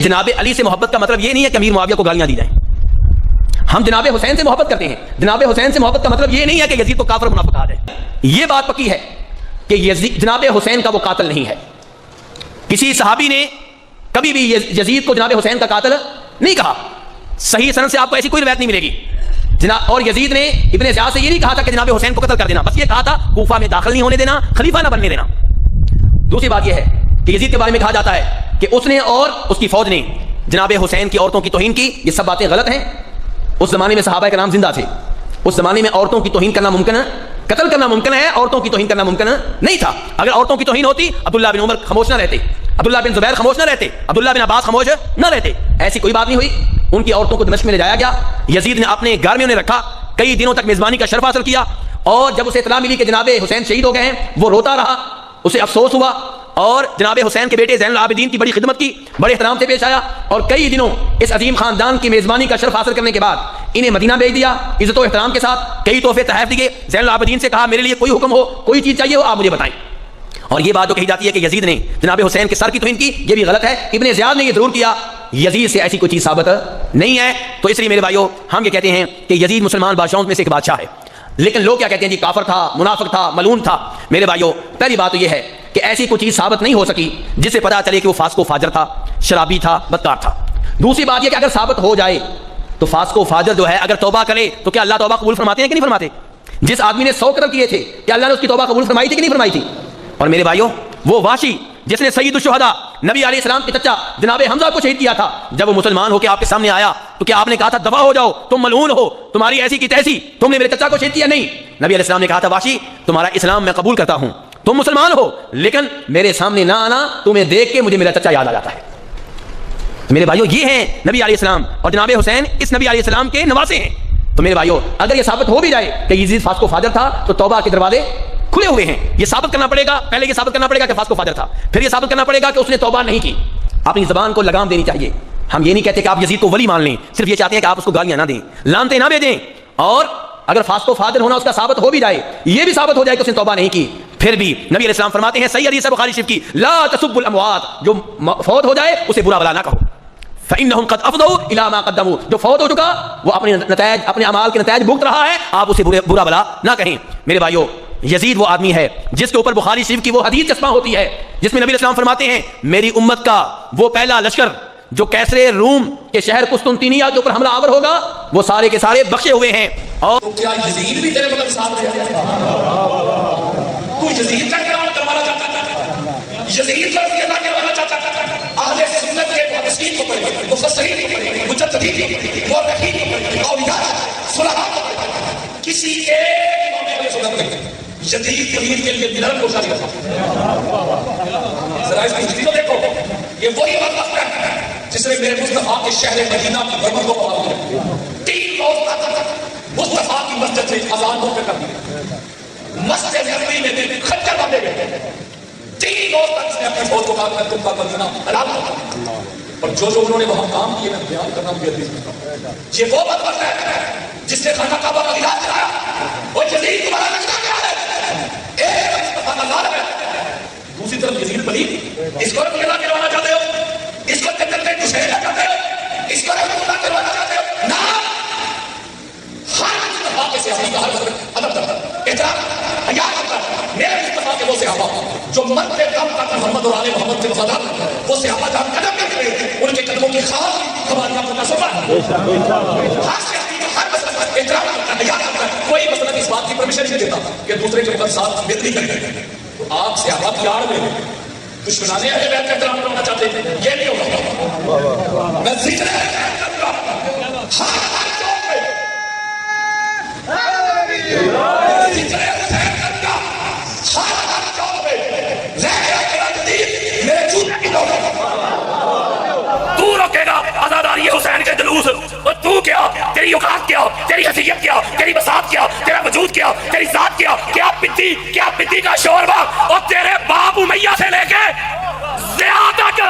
جناب علی سے محبت کا مطلب یہ نہیں ہے کہ امیر معاویہ کو گالیاں دی جائیں. ہم جناب حسین سے محبت کرتے ہیں. جناب حسین سے محبت کا مطلب یہ نہیں ہے کہ یزید کو کافر منافق کہا جائے. یہ بات پکی ہے کہ جناب حسین کا وہ قاتل نہیں ہے. کسی صحابی نے کبھی بھی یزید کو جناب حسین کا قاتل نہیں کہا. صحیح سند سے آپ کو ایسی کوئی روایت نہیں ملے گی. اور یزید نے ابن زیاد سے یہ نہیں کہا تھا کہ جناب حسین کو قتل کر دینا, بس یہ کہا تھا کوفہ میں داخل نہیں ہونے دینا, خلیفہ نہ بننے دینا. دوسری بات یہ ہے کہ یزید کے بارے میں کہا جاتا ہے کہ اس نے اور اس کی فوج نے جناب حسین کی عورتوں کی توہین کی. یہ سب باتیں غلط ہیں. اس زمانے میں صحابہ کرام زندہ تھے. اس زمانے میں عورتوں کی توہین کرنا ممکن ہے, قتل کرنا ممکن ہے, عورتوں کی توہین کرنا ممکن نہیں تھا. اگر عورتوں کی توہین ہوتی عبداللہ بن عمر خاموش نہ رہتے, عبداللہ بن زبیر خاموش نہ رہتے, عبداللہ بن عباس خاموش نہ رہتے. ایسی کوئی بات نہیں ہوئی. ان کی عورتوں کو دمشق میں لے جایا گیا. یزید نے اپنے گھر میں انہیں رکھا, کئی دنوں تک میزبانی کا شرف حاصل کیا. اور جب اسے اطلاع ملی کہ جناب حسین شہید ہو گئے ہیں, وہ روتا رہا, اسے افسوس ہوا, اور جناب حسین کے بیٹے زین العابدین کی بڑی خدمت کی, بڑے احترام سے پیش آیا, اور کئی دنوں اس عظیم خاندان کی میزبانی کا شرف حاصل کرنے کے بعد انہیں مدینہ بھیج دیا عزت و احترام کے ساتھ. کئی تحفے تحائف دیے. زین العابدین سے کہا میرے لیے کوئی حکم ہو, کوئی چیز چاہیے ہو, آپ مجھے بتائیں. اور یہ بات جو کہی جاتی ہے کہ یزید نے جناب حسین کے سر کی توہین کی, یہ بھی غلط ہے. ابن زیاد نے یہ ضرور کیا. یزید سے ایسی کوئی چیز ثابت نہیں ہے. تو اس لیے میرے بھائیو, ہم یہ کہتے ہیں کہ یزید مسلمان بادشاہوں میں سے ایک بادشاہ ہے. لیکن لوگ کیا کہتے ہیں جی کافر تھا, منافق تھا, ملعون تھا. میرے بھائیو, پہلی بات تو یہ ہے کہ ایسی کوئی چیز ثابت نہیں ہو سکی جس سے پتہ چلے کہ وہ فاسق و فاجر تھا, شرابی تھا, بدکار تھا. دوسری بات یہ کہ اگر ثابت ہو جائے تو فاسق و فاجر جو ہے اگر توبہ کرے تو کیا اللہ توبہ قبول فرماتے ہیں کہ نہیں فرماتے؟ جس آدمی نے 100 قتل کیے تھے, کیا اللہ نے اس کی توبہ قبول فرمائی تھی کہ نہیں فرمائی تھی؟ اور میرے بھائیو, وہ واشی جس نے سید الشہداء نبی علیہ السلام کے چچا جناب حمزہ کو شہید کیا تھا, جب وہ مسلمان ہو کے آپ کے سامنے آیا تو کیا آپ نے کہا تھا دفع ہو جاؤ, تم ملعون ہو, تمہاری ایسی کی تیسی, تم نے میرے چچا کو شہید کیا؟ نہیں. نبی علیہ السلام نے کہا تھا واشی تمہارا اسلام میں قبول کرتا ہوں, تم مسلمان ہو, لیکن میرے سامنے نہ آنا, تمہیں دیکھ کے مجھے میرا چچا یاد آ جاتا ہے. میرے بھائیو, یہ ہیں نبی علیہ السلام, اور جناب حسین اس نبی علیہ السلام کے نواسے ہیں. تو میرے بھائیو, اگر یہ ثابت ہو بھی جائے کہ یزید فاسق و فاجر تھا تو توبہ کے دروازے کھلے ہوئے ہیں. یہ ثابت کرنا پڑے گا, پہلے یہ ثابت کرنا پڑے گا کہ فاسق و فاجر تھا, پھر یہ ثابت کرنا پڑے گا کہ اس نے توبہ نہیں کی. اپنی زبان کو لگام دینی چاہیے. ہم یہ نہیں کہتے کہ آپ یزید کو ولی مان لیں, صرف یہ چاہتے ہیں کہ آپ اس کو گالیاں نہ دیں, لعنتیں نہ بھیجیں. اور اگر فاسق و فاجر ہونا اس کا ثابت ہو بھی جائے, یہ بھی ثابت ہو جائے کہ اس نے توبہ نہیں کی, پھر بھی نبی علیہ السلام فرماتے ہیں صحیح حدیث ہے بخاری شریف کی, لا تسبوا الاموات, جو فوت ہو جائے اسے برا بلا نہ کہو, فانہم قد افضوا الی ما قدموا, جو فوت ہو چکا وہ اپنے نتائج, اپنے اعمال کے نتائج بھگت رہا ہے, آپ اسے برا بلا نہ کہیں. میرے بھائیو, یزید وہ آدمی ہے جس کے اوپر بخاری شریف کی وہ حدیث چسپاں ہوتی ہے جس میں نبی علیہ السلام فرماتے ہیں میری امت کا وہ پہلا لشکر جو کیسر روم کے شہر قسطنطینیہ کے اوپر حملہ آور ہوگا, وہ سارے کے سارے بخشے ہوئے ہیں. اور کیا یزید بھی تیرے مطلب ساتھ ہے؟ تو یزید کا کلام کروانا چاہتا تھا, یزید کا رضی اللہ کروانا چاہتا تھا. اہل سنت کے محدثین کو پڑھیں, مفسرین کو پڑھیں, مجددین کو پڑھیں, مورخین کو پڑھیں, اولیاء, صلحاء کو پڑھیں, کسی ایک امام اہل سنت نے یزید امیر کے لیے ملن کو جاری رکھا. ذرا اس کی ہسٹری کو دیکھو, یہ وہی وقت ہے جس نے میرے مصطفیٰ کے شہر مدینہ کی برکت کو بحال کیا. 3 روز تک مصطفیٰ کی مسجد سے اذان ہو کر دی, مسجد نبوی میں خنجر باندھے گئے. 3 روز تک اس نے اپنے فوج کو کہا کہ تم کا مدینہ حلال کرو, اور جو انہوں نے وہاں کام کیے نا بیان کرنا مجھے عزیز ہے. یہ وہ بدبخت ہے جس نے خانہ کعبہ کا علاج کرایا, اور یزید تمہارا لشکر کیا ہے, ایک مصطفیٰ کا ظالم ہے, دوسری طرف یزید ولی. اس کو رضی اللہ کروانا چاہتے ہو, اس کو جنت میں گھسیٹنا چاہتے ہو, اس کو رحمت اللہ کروانا چاہتے ہو؟ نہ, ہر مصطفیٰ کے صحابی کا ہر ادب کرتا ہے, احترام حیا کرتا ہے. میرے مصطفیٰ کے وہ صحابہ جو مرتے دم تک محمد اور آل محمد کے وفادار, وہ صحابہ جہاں قدم میں کھڑے تھے, ان کے قدموں کی خاص ہماری آپ کو تصور ہے. ہر صحابی کا ہر مسئلہ احترام کرتا ہے, حیا کرتا ہے. کوئی مسئلہ اس بات کی پرمیشن نہیں دیتا کہ دوسرے کے اوپر ساتھ بہتری کرے. تو آپ صحابہ کی آڑ میں دشمنان اہل بیت کا احترام کرنا چاہتے ہیں, یہ نہیں ہوگا. میں ذکر تو روکے گا آزاداری حسین کے جلوس, اور تو کیا, تیری اوقات کیا, تیری حیثیت کیا, تیری بساط کیا, تیرا وجود کیا, تیری ذات کیا, کیا پتی کا شوربہ, اور تیرے باپ امیہ سے لے کے زیادہ تک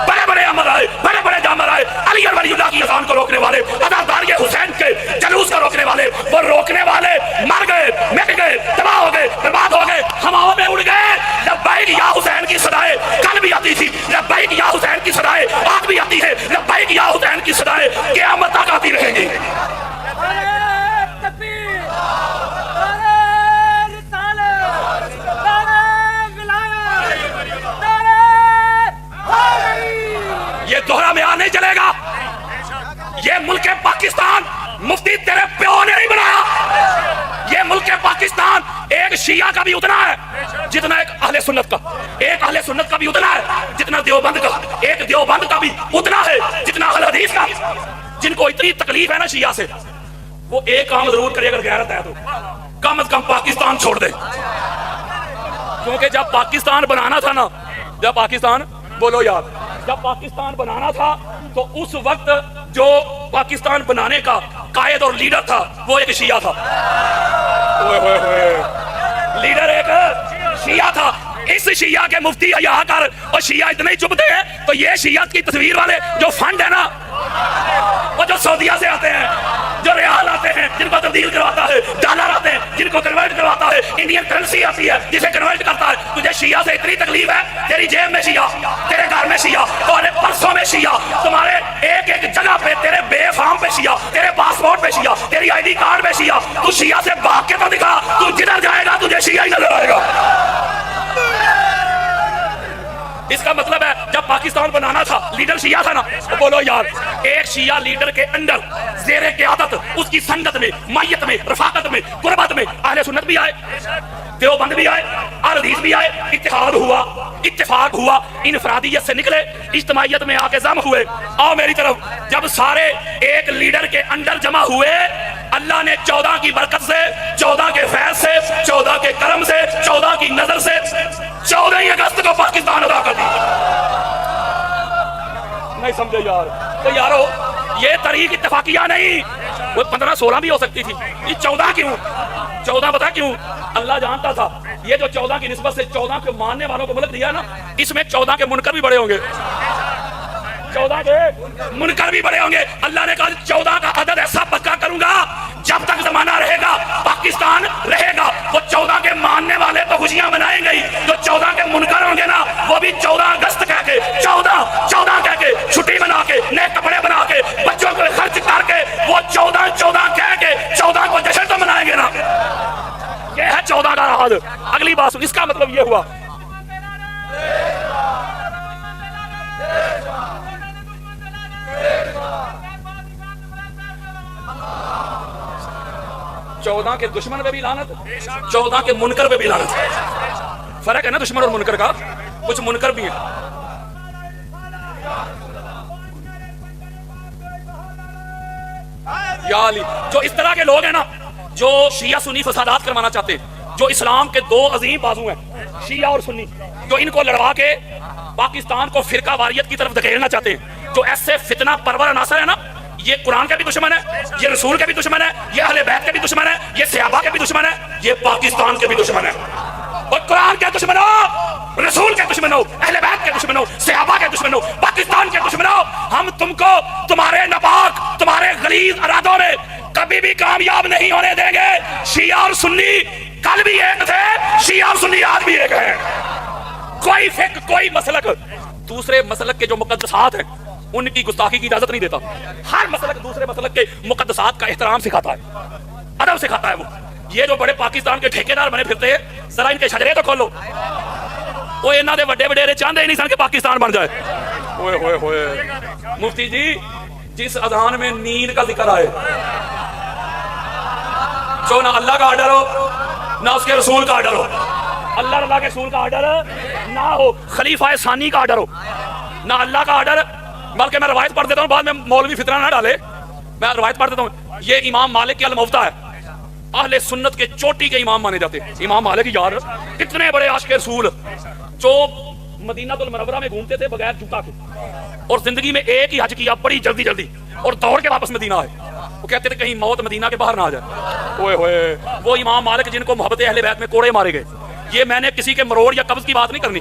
بڑے بڑے امر آئے, بڑے بڑے جامر آئے, علی اور ولی اللہ کی اذان کو روکنے والے, آزاداری حسین کے جلوس کو روکنے والے, وہ روکنے والے مر گئے, مٹ گئے, تباہ ہو گئے, برباد ہو گئے, ہواؤں میں اڑ گئے. لبیک یا حسین کی صدائیں کل بھی آتی تھی, لبیک یا حسین کی صدائیں آج بھی آتی ہے. یہ دوہرا معیار نہیں چلے گا. یہ ملک پاکستان مفتی تیرے پیو نے نہیں بنایا. یہ ملک پاکستان ایک شیعہ کا بھی اتنا ہے جتنا ایک اہل سنت کا, ایک اہل سنت کا بھی اتنا ہے جتنا دیوبند کا, ایک دیوبند کا بھی اتنا ہے جتنا اہل حدیث کا. جن کو اتنی تکلیف ہے نا شیعہ سے, وہ ایک کام ضرور کرے اگر غیرت ہے تو کم از کم پاکستان چھوڑ دے. کیونکہ جب پاکستان بنانا تھا نا, جب پاکستان, بولو یار, جب پاکستان بنانا تھا تو اس وقت جو پاکستان بنانے کا قائد اور لیڈر تھا وہ ایک شیعہ تھا. لیڈر ایک شیعہ تھا. اس شیعہ کے مفتی یہاں کر, اور شیعہ اتنے ہی چبھتے ہیں تو یہ شیعہ کی تصویر والے جو فنڈ ہے نا, وہ جو سعودیہ سے آتے ہیں, جو ریال آتے ہیں جن کو تبدیل کرواتا ہے, ڈالر آتے ہیں جن کو کنورٹ کرواتا ہے, انڈین کرنسی آتی ہے جسے کنورٹ کرتا ہے. تجھے شیعہ سے اتنی تکلیف ہے, تیری جیب میں شیعہ, تیرے گھر میں شیعہ, تمہارے پرسوں میں شیعہ, تمہارے ایک ایک جگہ پہ, تیرے بے فارم پہ شیعہ, تیرے پاسپورٹ پہ شیعہ, تیری آئی ڈی کارڈ پہ شیعہ. تو شیعہ سے بھاگ کے تو دکھا, تو جدھر جائے گا تجھے شیعہ ہی نظر آئے گا. اس کا مطلب ہے جب پاکستان بنانا تھا لیڈر شیعہ تھا نا, بولو یار, ایک شیعہ لیڈر کے اندر زیر قیادت اس کی سنگت میں, مائیت میں, رفاقت میں, قربت میں اہل سنت بھی آئے, دیوبند بھی آئے, اہل حدیث بھی آئے. اتحاد ہوا, اتفاق ہوا, انفرادیت سے نکلے, اجتماعیت میں آ کے جمع ہوئے. آؤ میری طرف. جب سارے ایک لیڈر کے اندر جمع ہوئے, اللہ نے 14 کی برکت سے, 14 کے فیض سے, 14 کے کرم سے, 14 کی نظر سے 14 اگست کو پاکستان ادا کر دی. نہیں سمجھے یار؟ تو یارو یہ طریق اتفاقیہ نہیں, وہ 15-16 بھی ہو سکتی تھی, یہ 14 کیوں؟ 14 پتا کیوں؟ اللہ جانتا تھا یہ جو 14 کی نسبت سے 14 کے ماننے والوں کو ملک دیا نا, اس میں 14 کے منکر بھی بڑے ہوں گے, 14 کے منکر بھی بڑے ہوں گے. اللہ نے کہا 14 کا عدد ایسا پکا کروں گا جب تک زمانہ رہے گا پاکستان رہے گا. وہ 14 کے ماننے والے تو خوشیاں منائیں گے, جو 14 کے منکر ہوں گے نا وہ بھی 14 اگست کہہ کے, 14 کہہ کے, چھٹی بنا کے, نئے کپڑے بنا کے, بچوں کو خرچ کر کے, وہ 14 کہہ کے 14 کو جشن تو منائیں گے نا. یہ ہے 14 کا راز. اگلی بات, اس کا مطلب یہ ہوا 14 کے دشمن پہ بھی لعنت, 14 کے منکر پہ بھی لعنت. فرق ہے نا دشمن اور منکر کا, کچھ منکر بھی ہیں. یا علی, جو اس طرح کے لوگ ہیں نا جو شیعہ سنی فسادات کروانا چاہتے ہیں, جو اسلام کے دو عظیم بازو ہیں شیعہ اور سنی, جو ان کو لڑوا کے پاکستان کو فرقہ واریت کی طرف دھکیلنا چاہتے ہیں, جو ایسے فتنہ پرور عناصر ہے نا, یہ قرآن کے بھی دشمن ہے, یہ رسول کے بھی دشمن ہے, یہ اہل بیت کے بھی دشمن ہے, یہ صحابہ کے بھی دشمن ہے, یہ پاکستان کے بھی دشمن ہے. اور قرآن کے دشمن ہو, رسول کے دشمن ہو, اہل بیت کے دشمن ہو, صحابہ کے دشمن ہو, پاکستان کے دشمن ہو, ہم تم کو تمہارے ناپاک, تمہارے غلیظ ارادوں میں کبھی بھی کامیاب نہیں ہونے دیں گے. شیعہ اور سنی کل بھی ایک تھے, شیعہ اور سنی آج بھی ایک ہیں. کوئی فقہ, کوئی مسلک دوسرے مسلک کے جو مقدسات ہیں ان کی گستاخی کی اجازت نہیں دیتا. ہر مسلک دوسرے مسلک کے مقدسات کا احترام سکھاتا ہے, ادب سکھاتا ہے. وہ یہ جو بڑے پاکستان کے ٹھیکیدار بنے پھرتے ہیں, ذرا ان کے شجرے تو کھولو. وہ انہاں دے بڑے وڈیرے چاہتے ہی نہیں سن کہ پاکستان بن جائے. ہوئے ہوئے ہوئے مفتی جی, جس اذان میں نیند کا ذکر آئے, جو نہ اللہ کا آرڈر ہو نہ اس کے رسول کا آرڈر ہو, اللہ کے رسول کا آرڈر نہ ہو, خلیفہ ثانی کا آرڈر ہو, نہ اللہ کا آرڈر. بلکہ میں روایت پڑھ دیتا ہوں, بعد میں مولوی فتنہ نہ ڈالے, میں روایت پڑھ دیتا ہوں. یہ امام مالک کی الموطا ہے, اہل سنت کے چوٹی کے امام مانے جاتے ہیں. امام مالک یار کتنے بڑے عاشق رسول, جو مدینہ المنورہ میں گھومتے تھے بغیر جوتا کے, اور زندگی میں ایک ہی حج کیا بڑی جلدی جلدی, اور دوڑ کے واپس مدینہ آئے. وہ کہتے تھے کہیں موت مدینہ کے باہر نہ آ جائے. ہوئے ہوئے وہ امام مالک جن کو محبت اہل بیت میں کوڑے مارے گئے. یہ میں نے کسی کے مروڑ یا قبض کی بات نہیں کرنی,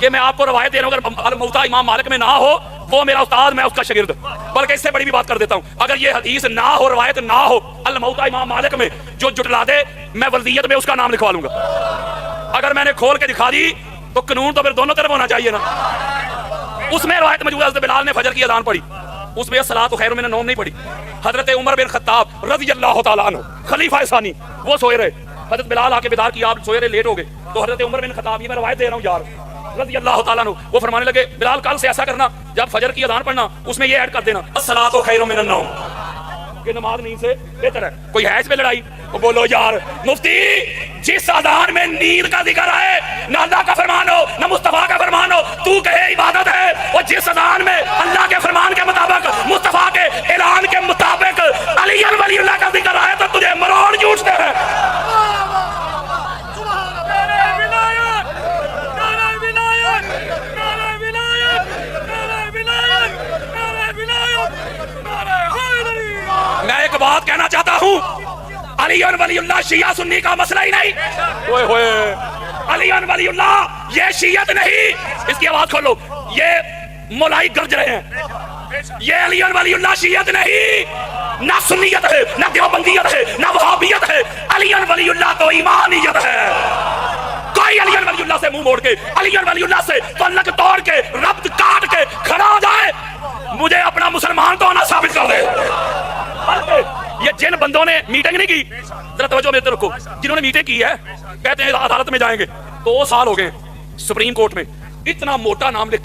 یہ میں آپ کو روایت دے رہا ہوں. اگر الموطا امام مالک میں نہ ہو وہ میرا استاد, میں اس کا شاگرد. بلکہ اس سے بڑی بھی بات کر دیتا ہوں, اگر یہ حدیث نہ ہو, روایت نہ ہو الموطا امام مالک میں, جو جٹلا دے میں ولدیت میں اس کا نام لکھوا لوں گا. اگر میں نے کھول کے دکھا دی تو قانون تو پھر دونوں طرف ہونا چاہیے نا. اس میں روایت موجود ہے حضرت بلال نے فجر کی اذان پڑھی, اس میں الصلاۃ خیر من النوم نہیں پڑھی. حضرت عمر بن خطاب رضی اللہ تعالیٰ عنہ خلیفہ ثانی, وہ سوئے رہے, حضرت بلال آ کے بیدار کیا, آپ سوئے رہے, لیٹ ہو گئے, تو حضرت عمر بن خطاب, یہ میں روایت دے رہا ہوں یار, رضی اللہ تعالیٰ عنہ وہ فرمانے لگے بلال کل سے ایسا کرنا جب فجر کی اذان پڑھنا اس میں یہ ایڈ کر دینا الصلاۃ خیر من النوم کہ نماز نیند سے بہتر ہے. کوئی ہے اس پہ لڑائی؟ وہ بولو یار مفتی جس اذان میں نیند کا ذکر ہے نہ اللہ کا فرمان ہو نہ مصطفیٰ کا فرمان ہو تو کہے عبادت ہے, اور جس اذان میں اللہ کے فرمان کے مطابق مصطفیٰ کے اعلان کے مطابق علی ولی اللہ کا ذکر آیا تو تجھے مروڑ جھوٹتے ہیں. میں ایک بات کہنا چاہتا ہوں, علی ولی اللہ شیعہ سنی کا مسئلہ ہی نہیں. ہوئے ہوئے علی ولی اللہ یہ شیعت نہیں, اس کی آواز کھولو, یہ مولائی گرج رہے ہیں. یہ علی ولی اللہ شیعت نہیں, نہ سنیت ہے نہ دیوبندیت ہے نہ وہابیت ہے. علی ولی اللہ تو ایمانیت ہے. کوئی علی ولی اللہ سے منہ موڑ کے علی ولی اللہ سے تعلق توڑ کے ربط کاٹ کے کھڑا ہو جائے مجھے اپنا مسلمان تو نہ ثابت کر دے. یہ جن بندوں نے میٹنگ نہیں کی, ذرا توجہ میرے رکھو, جنہوں نے میٹنگ کی ہے کہتے ہیں عدالت میں جائیں گے, 2 سال ہو گئے سپریم کورٹ میں, اتنا موٹا نام لکھ